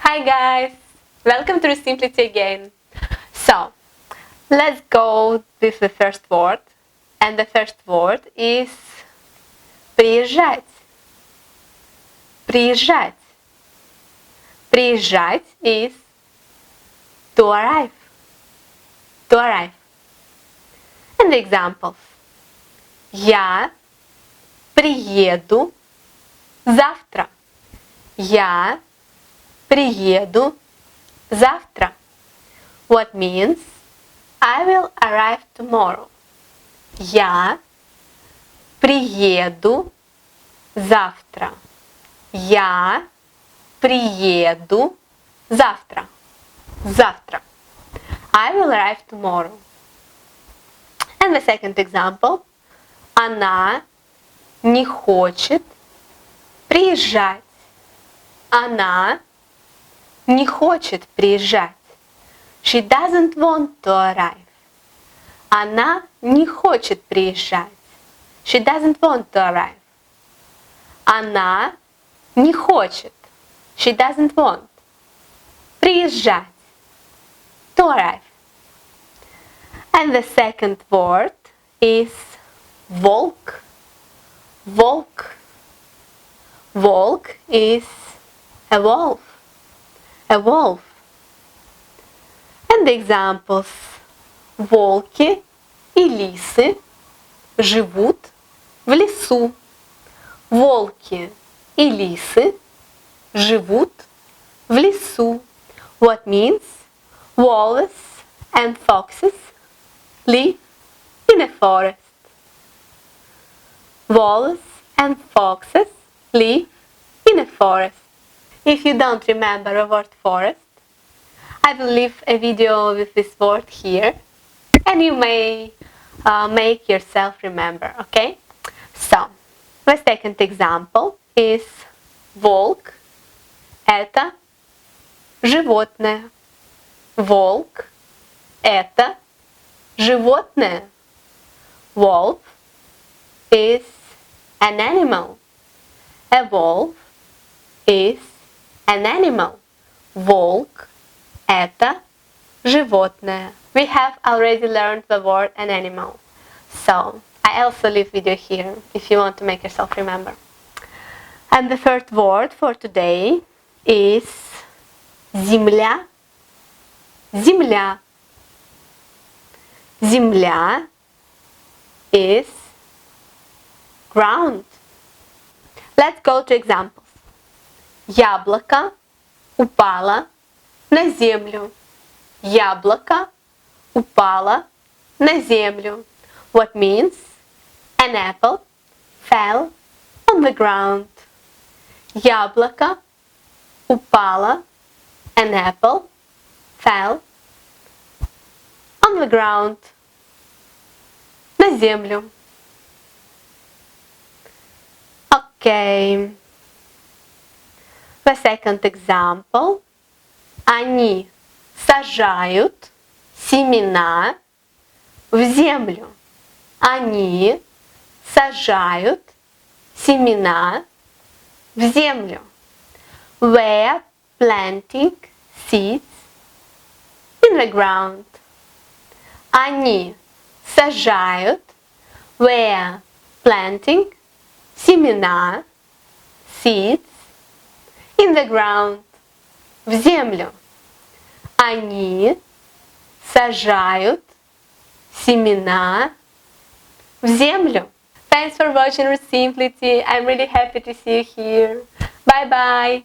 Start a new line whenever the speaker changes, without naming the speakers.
Hi guys! Welcome to RUSSIMPLITY again. So, let's go with the first word. And the first word is приезжать. Приезжать. Приезжать is to arrive. To arrive. And the examples. Я приеду завтра. Я приеду завтра. What means I will arrive tomorrow. Я приеду завтра. Я приеду завтра. Завтра. I will arrive tomorrow. And the second example. Она не хочет приезжать. Она не хочет приезжать. She doesn't want to arrive. Она не хочет приезжать. She doesn't want to arrive. Она не хочет. She doesn't want. Приезжать. To arrive. And the second word is Волк. Волк. Волk is a wolf. A wolf. And the examples. Волки и лисы живут в лесу. Волки и лисы живут в лесу. What means wolves and foxes live in a forest. Wolves and foxes live in a forest. If you don't remember the word forest, I will leave a video with this word here and you may make yourself remember, okay? So, the second example is Волк – это животное. Волк – это животное. Wolf is an animal. A wolf is an animal. Волк – это животное. We have already learned the word an animal. So, I also leave video here if you want to make yourself remember. And the third word for today is земля. Земля. Земля is ground. Let's go to examples. Яблоко упало на землю. Яблоко упало на землю. What means an apple fell on the ground. Яблоко упало. An apple fell on the ground. На землю. Okay. The second example. Они сажают семена в землю. Они сажают семена в землю. They're planting seeds in the ground. Они сажают. They're planting семена, seeds, in the ground, в землю. Они сажают семена в землю. Thanks for watching RUSSIMPLITY. I'm really happy to see you here. Bye bye.